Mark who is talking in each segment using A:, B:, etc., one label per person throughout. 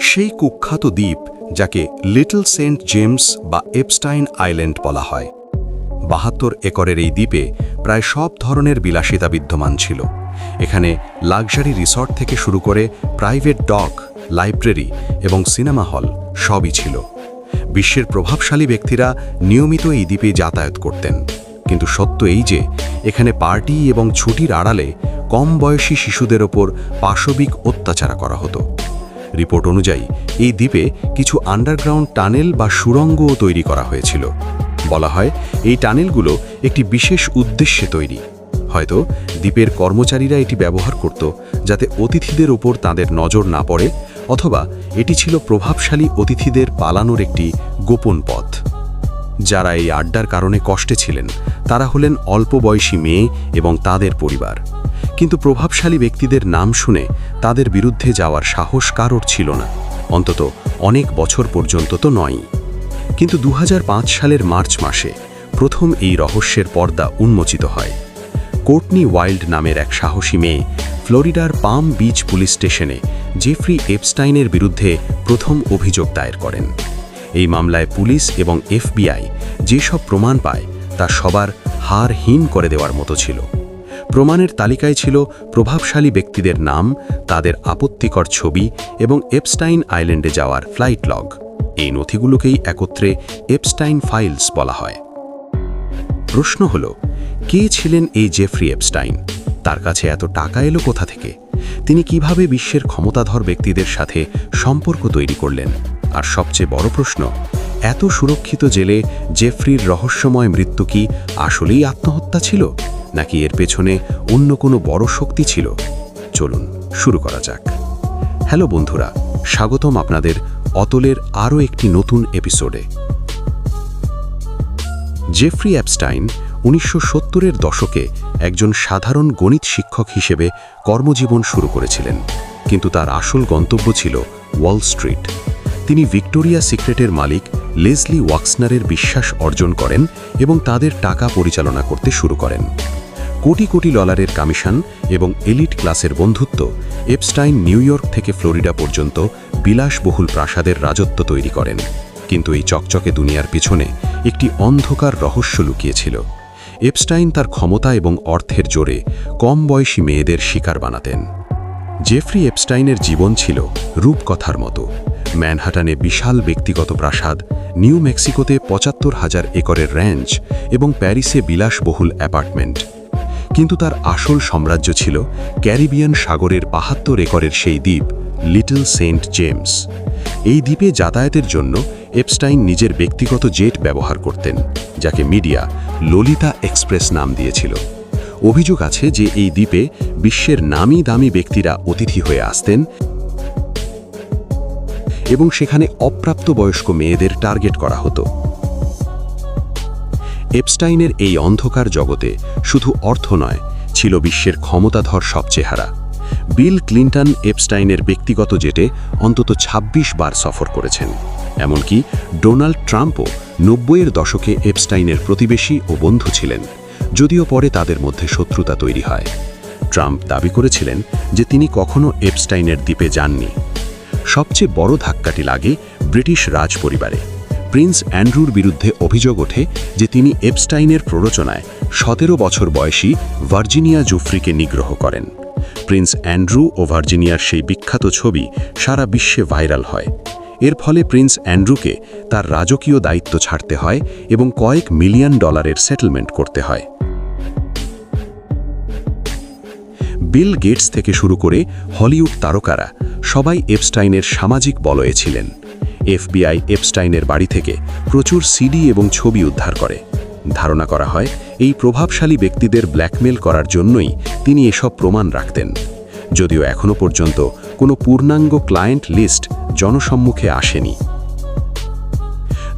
A: সেই কুখ্যাত দ্বীপ যাকে লিটল সেন্ট জেমস বা এপস্টাইন আইল্যান্ড বলা হয়। ৭২ একরের এই দ্বীপে প্রায় সব ধরনের বিলাসিতা বিদ্যমান ছিল। এখানে লাক্সারি রিসর্ট থেকে শুরু করে প্রাইভেট ডক, লাইব্রেরি এবং সিনেমা হল সবই ছিল। বিশ্বের প্রভাবশালী ব্যক্তিরা নিয়মিত এই দ্বীপে যাতায়াত করতেন। কিন্তু সত্য এই যে এখানে পার্টি এবং ছুটির আড়ালে কম বয়সী শিশুদের ওপর পাশবিক অত্যাচার করা হতো। রিপোর্ট অনুযায়ী এই দ্বীপে কিছু আন্ডারগ্রাউন্ড টানেল বা সুড়ঙ্গও তৈরি করা হয়েছিল। বলা হয় এই টানেলগুলো একটি বিশেষ উদ্দেশ্যে তৈরি। হয়তো দ্বীপের কর্মচারীরা এটি ব্যবহার করত যাতে অতিথিদের ওপর তাদের নজর না পড়ে, অথবা এটি ছিল প্রভাবশালী অতিথিদের পালানোর একটি গোপন পথ। যারা এই আড্ডার কারণে কষ্টে ছিলেন তারা হলেন অল্প বয়সী মেয়ে এবং তাদের পরিবার। কিন্তু প্রভাবশালী ব্যক্তিদের নাম শুনে তাদের বিরুদ্ধে যাওয়ার সাহস কারোর ছিল না, অন্তত অনেক বছর পর্যন্ত তো নয়ই। কিন্তু ২০০৫ সালের মার্চ মাসে প্রথম এই রহস্যের পর্দা উন্মোচিত হয়। কোর্টনি ওয়াইল্ড নামের এক সাহসী মেয়ে ফ্লোরিডার পাম বিচ পুলিশ স্টেশনে জেফ্রি এপস্টাইনের বিরুদ্ধে প্রথম অভিযোগ দায়ের করেন। এই মামলায় পুলিশ এবং FBI যেসব প্রমাণ পায় তা সবার হাড় হিম করে দেওয়ার মতো ছিল। প্রমাণের তালিকায় ছিল প্রভাবশালী ব্যক্তিদের নাম, তাদের আপত্তিকর ছবি এবং এপস্টাইন আইল্যান্ডে যাওয়ার ফ্লাইট লগ। এই নথিগুলোকেই একত্রে এপস্টাইন ফাইলস বলা হয়। প্রশ্ন হল, কে ছিলেন এই জেফ্রি এপস্টাইন? তার কাছে এত টাকা এলো কোথা থেকে? তিনি কিভাবে বিশ্বের ক্ষমতাধর ব্যক্তিদের সাথে সম্পর্ক তৈরি করলেন? আর সবচেয়ে বড় প্রশ্ন, এত সুরক্ষিত জেলে জেফ্রির রহস্যময় মৃত্যু কি আসলেই আত্মহত্যা ছিল, নাকি এর পেছনে অন্য কোনো বড় শক্তি ছিল? চলুন শুরু করা যাক। হ্যালো বন্ধুরা, স্বাগতম আপনাদের অতলের আরও একটি নতুন এপিসোডে। জেফ্রি এপস্টাইন ১৯৭০-এর দশকে একজন সাধারণ গণিত শিক্ষক হিসেবে কর্মজীবন শুরু করেছিলেন, কিন্তু তার আসল গন্তব্য ছিল ওয়াল স্ট্রিট। তিনি ভিক্টোরিয়া সিক্রেটের মালিক লেসলি ওয়াক্সনারের বিশ্বাস অর্জন করেন এবং তাদের টাকা পরিচালনা করতে শুরু করেন। কোটি কোটি ডলারের কমিশন এবং এলিট ক্লাসের বন্ধুত্ব এপস্টাইন নিউ ইয়র্ক থেকে ফ্লোরিডা পর্যন্ত বিলাসবহুল প্রাসাদের রাজত্ব তৈরি করেন। কিন্তু এই চকচকে দুনিয়ার পিছনে একটি অন্ধকার রহস্য লুকিয়েছিল। এপস্টাইন তার ক্ষমতা এবং অর্থের জোরে কম বয়সী মেয়েদের শিকার বানাতেন। জেফ্রি এপস্টাইনের জীবন ছিল রূপকথার মতো। ম্যানহাটানে বিশাল ব্যক্তিগত প্রাসাদ, নিউ মেক্সিকোতে ৭৫,০০০ একরের র্যাঞ্চ এবং প্যারিসে বিলাসবহুল অ্যাপার্টমেন্ট। কিন্তু তার আসল সাম্রাজ্য ছিল ক্যারিবিয়ান সাগরের ৭২ একরের সেই দ্বীপ লিটল সেন্ট জেমস। এই দ্বীপে যাতায়াতের জন্য এপস্টাইন নিজের ব্যক্তিগত জেট ব্যবহার করতেন, যাকে মিডিয়া ললিতা এক্সপ্রেস নাম দিয়েছিল। অভিযোগ আছে যে এই দ্বীপে বিশ্বের নামি দামি ব্যক্তিরা অতিথি হয়ে আসতেন এবং সেখানে অপ্রাপ্তবয়স্ক মেয়েদের টার্গেট করা হতো। এপস্টাইনের এই অন্ধকার জগতে শুধু অর্থ নয়, ছিল বিশ্বের ক্ষমতাধর সব চেহারা। বিল ক্লিন্টন এপস্টাইনের ব্যক্তিগত জেটে অন্তত ২৬ বার সফর করেছেন। এমনকি ডোনাল্ড ট্রাম্পও ৯০-এর দশকে এপস্টাইনের প্রতিবেশী ও বন্ধু ছিলেন, যদিও পরে তাদের মধ্যে শত্রুতা তৈরি হয়। ট্রাম্প দাবি করেছিলেন যে তিনি কখনো এপস্টাইনের দ্বীপে যাননি। সবচেয়ে বড় ধাক্কাটি লাগে ব্রিটিশ রাজ পরিবারে। প্রিন্স অ্যান্ড্রুর বিরুদ্ধে অভিযোগ ওঠে যে তিনি এপস্টাইনের প্ররোচনায় ১৭ বছর বয়সী ভার্জিনিয়া জুফ্রিকে নিগ্রহ করেন। প্রিন্স অ্যান্ড্রু ও ভার্জিনিয়ার সেই বিখ্যাত ছবি সারা বিশ্বে ভাইরাল হয়। এর ফলে প্রিন্স অ্যান্ড্রুকে তার রাজকীয় দায়িত্ব ছাড়তে হয় এবং কয়েক মিলিয়ন ডলারের সেটেলমেন্ট করতে হয়। বিল গেটস থেকে শুরু করে হলিউড তারকারা সবাই এপস্টাইনের সামাজিক বলয়ে ছিলেন। FBI এপস্টাইনের বাড়ি থেকে প্রচুর সিডি এবং ছবি উদ্ধার করে। ধারণা করা হয় এই প্রভাবশালী ব্যক্তিদের ব্ল্যাকমেল করার জন্যই তিনি এসব প্রমাণ রাখতেন। যদিও এখনও পর্যন্ত কোনো পূর্ণাঙ্গ ক্লায়েন্ট লিস্ট জনসম্মুখে আসেনি।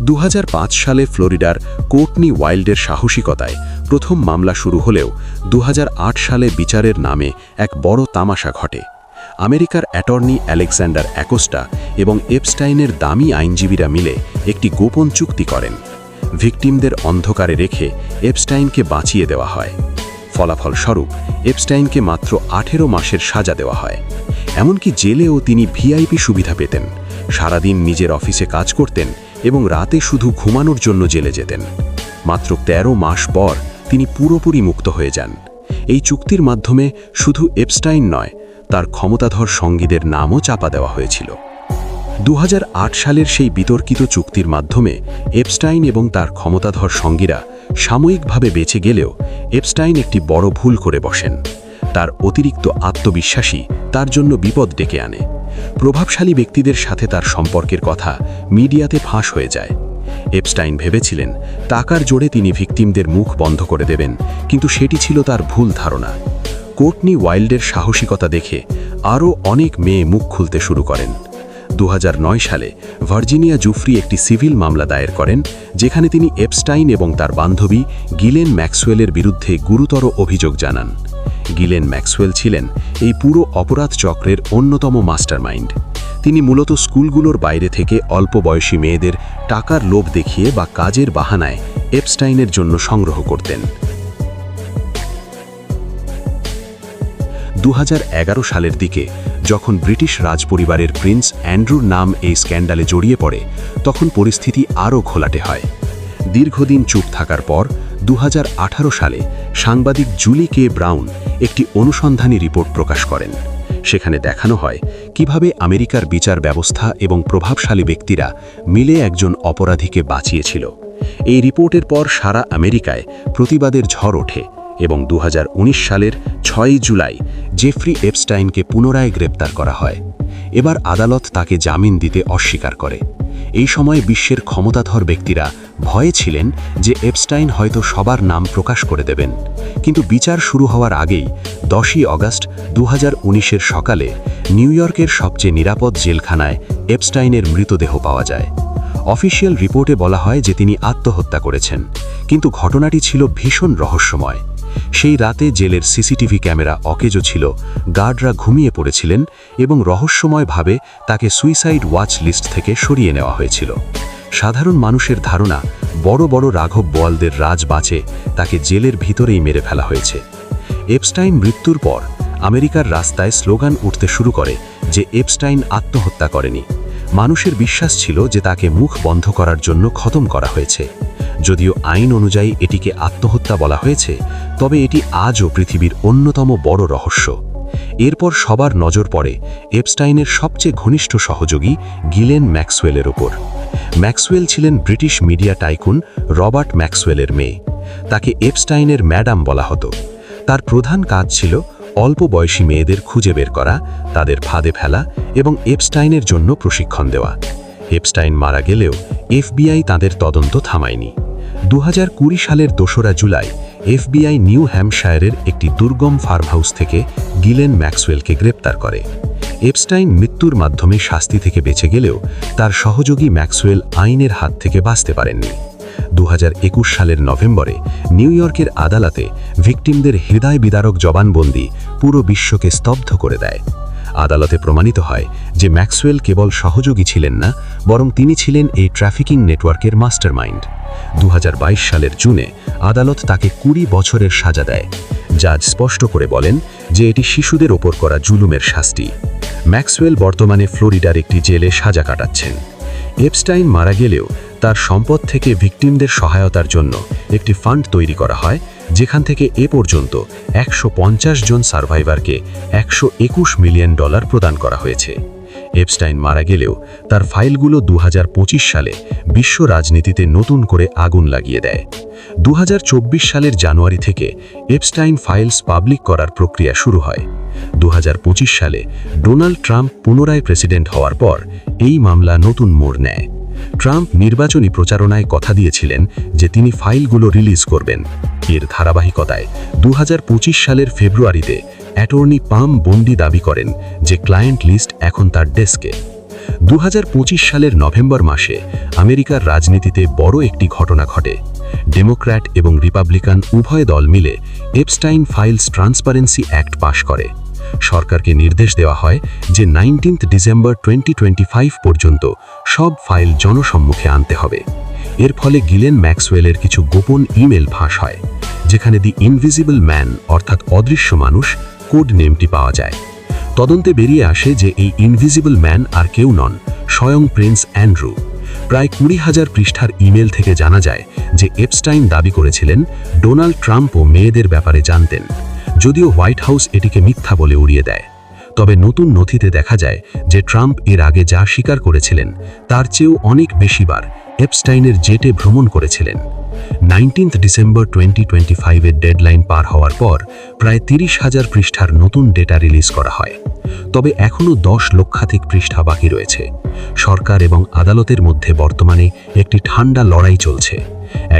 A: ২০০৫ সালে ফ্লোরিডার কোর্টনি ওয়াইল্ডের সাহসিকতায় প্রথম মামলা শুরু হলেও ২০০৮ সালে বিচারের নামে এক বড় তামাশা ঘটে। আমেরিকার অ্যাটর্নি আলেকজান্ডার অ্যাকোস্টা এবং এপস্টাইনের দামি আইনজীবীরা মিলে একটি গোপন চুক্তি করেন। ভিকটিমদের অন্ধকারে রেখে এপস্টাইনকে বাঁচিয়ে দেওয়া হয়। ফলাফলস্বরূপ এপস্টাইনকে মাত্র ১৮ মাসের সাজা দেওয়া হয়। এমনকি জেলেও তিনি VIP সুবিধা পেতেন, সারাদিন নিজের অফিসে কাজ করতেন এবং রাতে শুধু ঘুমানোর জন্য জেলে যেতেন। মাত্র 13 মাস পর তিনি পুরোপুরি মুক্ত হয়ে যান। এই চুক্তির মাধ্যমে শুধু এপস্টাইন নয়, তার ক্ষমতাধর সঙ্গীদের নামও চাপা দেওয়া হয়েছিল। 2008 সালের সেই বিতর্কিত চুক্তির মাধ্যমে এপস্টাইন এবং তার ক্ষমতাধর সঙ্গীরা সাময়িকভাবে বেঁচে গেলেও এপস্টাইন একটি বড় ভুল করে বসেন। তার অতিরিক্ত আত্মবিশ্বাসী তার জন্য বিপদ ডেকে আনে। প্রভাবশালী ব্যক্তিদের সাথে তার সম্পর্কের কথা মিডিয়াতে ফাঁস হয়ে যায়। এপস্টাইন ভেবেছিলেন টাকার জোরে তিনি ভিকটিমদের মুখ বন্ধ করে দেবেন, কিন্তু সেটি ছিল তার ভুল ধারণা। কোর্টনি ওয়াইল্ডের সাহসিকতা দেখে আরও অনেক মেয়ে মুখ খুলতে শুরু করেন। 2009 সালে ভার্জিনিয়া জুফ্রি একটি সিভিল মামলা দায়ের করেন, যেখানে তিনি এপস্টাইন এবং তার বান্ধবী গিলেন ম্যাক্সওয়েলের বিরুদ্ধে গুরুতর অভিযোগ জানান। গিলেন ম্যাক্সওয়েল ছিলেন এই পুরো অপরাধ চক্রের অন্যতম মাস্টারমাইন্ড। তিনি মূলত স্কুলগুলোর বাইরে থেকে অল্প বয়সী মেয়েদের টাকার লোভ দেখিয়ে বা কাজের বাহানায় এপস্টাইনের জন্য সংগ্রহ করতেন। 2011 সালের দিকে যখন ব্রিটিশ রাজপরিবারের প্রিন্স অ্যান্ড্রুর নাম এই স্ক্যান্ডালে জড়িয়ে পড়ে, তখন পরিস্থিতি আরও ঘোলাটে হয়। দীর্ঘদিন চুপ থাকার পর 2018 সালে সাংবাদিক জুলি কে ব্রাউন একটি অনুসন্ধানী রিপোর্ট প্রকাশ করেন। সেখানে দেখানো হয় কিভাবে আমেরিকার বিচার ব্যবস্থা এবং প্রভাবশালী ব্যক্তিরা মিলে একজন অপরাধীকে বাঁচিয়েছিল। এই রিপোর্টের পর সারা আমেরিকায় প্রতিবাদের ঝড় ওঠে এবং 2019 সালের 6 জুলাই জেফ্রি এপস্টাইনকে পুনরায় গ্রেপ্তার করা হয়। এবার আদালত তাকে জামিন দিতে অস্বীকার করে। এই সময় বিশ্বের ক্ষমতাধর ব্যক্তিরা ভয়ে ছিলেন যে এপস্টাইন হয়তো সবার নাম প্রকাশ করে দেবেন। কিন্তু বিচার শুরু হওয়ার আগেই 10 আগস্ট 2019-এর সকালে নিউ ইয়র্কের সবচেয়ে নিরাপদ জেলখানায় এপস্টাইনের মৃতদেহ পাওয়া যায়। অফিসিয়াল রিপোর্টে বলা হয় যে তিনি আত্মহত্যা করেছেন, কিন্তু ঘটনাটি ছিল ভীষণ রহস্যময়। সেই রাতে জেলের সিসিটিভি ক্যামেরা অকেজো ছিল, গার্ডরা ঘুমিয়ে পড়েছিলেন এবং রহস্যময়ভাবে তাকে সুইসাইড ওয়াচ লিস্ট থেকে সরিয়ে নেওয়া হয়েছিল। সাধারণ মানুষের ধারণা বড় বড় রাঘব বোয়ালদের রাজ বাঁচে তাকে জেলের ভিতরেই মেরে ফেলা হয়েছে। এপস্টাইন মৃত্যুর পর আমেরিকার রাস্তায় স্লোগান উঠতে শুরু করে যে এপস্টাইন আত্মহত্যা করেনি। মানুষের বিশ্বাস ছিল যে তাকে মুখ বন্ধ করার জন্য খতম করা হয়েছে। যদিও আইন অনুযায়ী এটিকে আত্মহত্যা বলা হয়েছে, তবে এটি আজও পৃথিবীর অন্যতম বড় রহস্য। এরপর সবার নজর পড়ে এপস্টাইনের সবচেয়ে ঘনিষ্ঠ সহযোগী গিলেন ম্যাক্সওয়েলের ওপর। ম্যাক্সওয়েল ছিলেন ব্রিটিশ মিডিয়া টাইকুন রবার্ট ম্যাক্সওয়েলের মেয়ে। তাকে এপস্টাইনের ম্যাডাম বলা হতো। তার প্রধান কাজ ছিল অল্প বয়সী মেয়েদের খুঁজে বের করা, তাদের ফাঁদে ফেলা এবং এপস্টাইনের জন্য প্রশিক্ষণ দেওয়া। এপস্টাইন মারা গেলেও এফবিআই তাদের তদন্ত থামায়নি। 2020 সালের 2 জুলাই এফবিআই নিউ হ্যাম্পশায়ারের একটি দুর্গম ফার্ম হাউস থেকে গিলেন ম্যাক্সওয়েলকে গ্রেপ্তার করে। এপস্টাইন মৃত্যুর মাধ্যমে শাস্তি থেকে বেঁচে গেলেও তার সহযোগী ম্যাক্সওয়েল আইনের হাত থেকে বাঁচতে পারেননি। 2021 সালের নভেম্বরে নিউ ইয়র্কের আদালতে ভিকটিমদের হৃদয় বিদারক জবানবন্দি পুরো বিশ্বকে স্তব্ধ করে দেয়। আদালতে প্রমাণিত হয় যে ম্যাক্সওয়েল কেবল সহযোগী ছিলেন না, বরং তিনি ছিলেন এই ট্রাফিকিং নেটওয়ার্কের মাস্টারমাইন্ড। 2022 সালের জুনে আদালত তাকে 20 বছরের সাজা দেয়। জাজ স্পষ্ট করে বলেন যে এটি শিশুদের ওপর করা জুলুমের শাস্তি। ম্যাক্সওয়েল বর্তমানে ফ্লোরিডার একটি জেলে সাজা কাটাচ্ছেন। এপস্টাইন মারা গেলেও তার সম্পদ থেকে ভিকটিমদের সহায়তার জন্য একটি ফান্ড তৈরি করা হয়, যেখান থেকে এ পর্যন্ত 150 জন সার্ভাইভারকে $121 মিলিয়ন প্রদান করা হয়েছে। এপস্টাইন মারা গেলেও তার ফাইলগুলো 2025 সালে বিশ্ব রাজনীতিতে নতুন করে আগুন লাগিয়ে দেয়। 2024 সালের জানুয়ারি থেকে এপস্টাইন ফাইলস পাবলিক করার প্রক্রিয়া শুরু হয়। 2025 সালে ডোনাল্ড ট্রাম্প পুনরায় প্রেসিডেন্ট হওয়ার পর এই মামলা নতুন মোড় নেয়। ট্রাম্প নির্বাচনী প্রচারণায় কথা দিয়েছিলেন যে তিনি ফাইলগুলো রিলিজ করবেন। এর ধারাবাহিকতায় 2025 সালের ফেব্রুয়ারিতে অ্যাটর্নি পাম বন্ডি দাবি করেন যে ক্লায়েন্ট লিস্ট এখন তার ডেস্কে। 2025 সালের নভেম্বর মাসে আমেরিকার রাজনীতিতে বড় একটি ঘটনা ঘটে। ডেমোক্র্যাট এবং রিপাবলিকান উভয় দল মিলে এপস্টাইন ফাইলস ট্রান্সপারেন্সি অ্যাক্ট পাশ করে। সরকারকে নির্দেশ দেওয়া হয় যে 19 ডিসেম্বর 2025 পর্যন্ত সব ফাইল জনসম্মুখে আনতে হবে। এর ফলে গিলেন ম্যাক্সওয়েলের কিছু গোপন ইমেল ফাঁস হয়, যেখানে দি ইনভিজিবল ম্যান অর্থাৎ অদৃশ্য মানুষ কোড নেমটি পাওয়া যায়।
B: তদন্তে বেরিয়ে আসে যে এই ইনভিজিবল ম্যান আর কেউ নন, স্বয়ং প্রিন্স অ্যান্ড্রু। প্রায় 20,000 পৃষ্ঠার ইমেল থেকে জানা যায় যে এপস্টাইন দাবি করেছিলেন ডোনাল্ড ট্রাম্পও মেয়েদের ব্যাপারে জানতেন, যদিও হোয়াইট হাউস এটিকে মিথ্যা বলে উড়িয়ে দেয়। তবে নতুন নথিতে দেখা যায় যে ট্রাম্প এর আগে যা স্বীকার করেছিলেন তার চেয়েও অনেক বেশিবার এপস্টাইনের জেটে ভ্রমণ করেছিলেন। 19 ডিসেম্বর 2025-এর ডেডলাইন পার হওয়ার পর প্রায় 30,000 পৃষ্ঠার নতুন ডেটা রিলিজ করা হয়। তবে এখনও 10 লক্ষাধিক পৃষ্ঠা বাকি রয়েছে। সরকার এবং আদালতের মধ্যে বর্তমানে একটি ঠান্ডা লড়াই চলছে।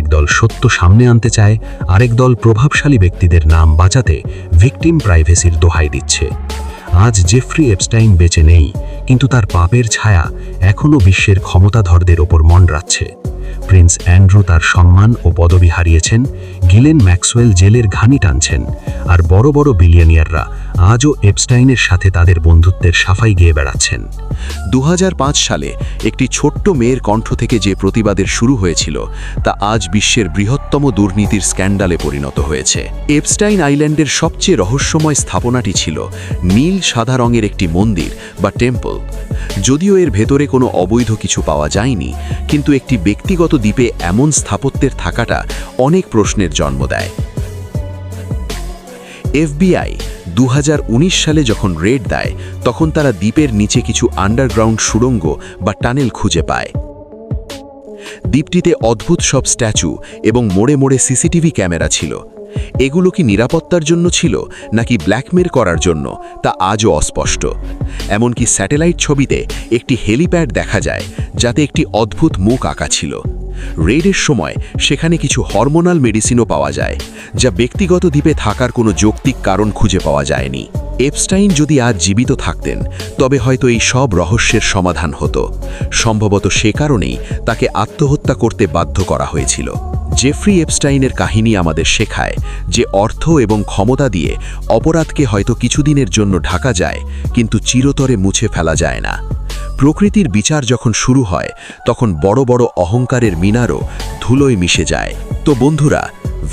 B: একদল সত্য সামনে আনতে চায়, আরেক দল প্রভাবশালী ব্যক্তিদের নাম বাঁচাতে ভিকটিম প্রাইভেসির দোহাই দিচ্ছে। আজ জেফ্রি এপস্টাইন বেঁচে নেই, কিন্তু তার পাপের ছায়া এখনও বিশ্বের ক্ষমতাধরদের ওপর মনড়াচ্ছে। প্রিন্স অ্যান্ড্রু তার সম্মান ও পদবি হারিয়েছেন, গিলেন ম্যাক্সওয়েল জেলের ঘানি টানছেন, আর বড় বড় বিলিয়নিয়াররা আজও এপস্টাইনের সাথে তাদের বন্ধুত্বের সাফাই গেয়ে বেড়াচ্ছেন।
A: 2005 সালে একটি ছোট্ট মেয়ের কণ্ঠ থেকে যে প্রতিবাদের শুরু হয়েছিল তা আজ বিশ্বের বৃহত্তম দুর্নীতির স্ক্যান্ডালে পরিণত হয়েছে। এপস্টাইন আইল্যান্ডের সবচেয়ে রহস্যময় স্থাপনাটি ছিল নীল সাদা রঙের একটি মন্দির বা টেম্পল। যদিও এর ভেতরে কোনো অবৈধ কিছু পাওয়া যায়নি, কিন্তু একটি ব্যক্তিগত দ্বীপে এমন স্থাপত্যের থাকাটা অনেক প্রশ্নের জন্ম দেয়। FBI 2019 সালে যখন রেড দেয় তখন তারা দ্বীপের নিচে কিছু আন্ডারগ্রাউন্ড সুড়ঙ্গ বা টানেল খুঁজে পায়। দ্বীপটিতে অদ্ভুত সব স্ট্যাচু এবং মোড়ে মোড়ে সিসিটিভি ক্যামেরা ছিল। এগুলো কি নিরাপত্তার জন্য ছিল নাকি ব্ল্যাকমেল করার জন্য তা আজও অস্পষ্ট। এমনকি স্যাটেলাইট ছবিতে একটি হেলিপ্যাড দেখা যায় যাতে একটি অদ্ভুত মুখ আঁকা ছিল। রেডের সময় সেখানে কিছু হরমোনাল মেডিসিনও পাওয়া যায়, যা ব্যক্তিগত দ্বীপে থাকার কোনো যৌক্তিক কারণ খুঁজে পাওয়া যায়নি। এপস্টাইন যদি আজ জীবিত থাকতেন তবে হয়তো এই সব রহস্যের সমাধান হতো। সম্ভবত সে কারণেই তাকে আত্মহত্যা করতে বাধ্য করা হয়েছিল। জেফ্রি এপস্টাইনের কাহিনী আমাদের শেখায় যে অর্থ এবং ক্ষমতা দিয়ে অপরাধকে হয়তো কিছুদিনের জন্য ঢাকা যায়, কিন্তু চিরতরে মুছে ফেলা যায় না। প্রকৃতির বিচার যখন শুরু হয় তখন বড় বড় অহংকারের মিনারও ধুলোয় মিশে যায়। তো বন্ধুরা,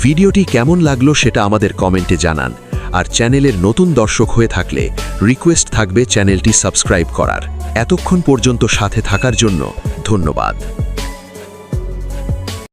A: ভিডিওটি কেমন লাগলো সেটা আমাদের কমেন্টে জানান। আর চ্যানেলের নতুন দর্শক হয়ে থাকলে রিকোয়েস্ট থাকবে চ্যানেলটি সাবস্ক্রাইব করার। এতক্ষণ পর্যন্ত সাথে থাকার জন্য ধন্যবাদ।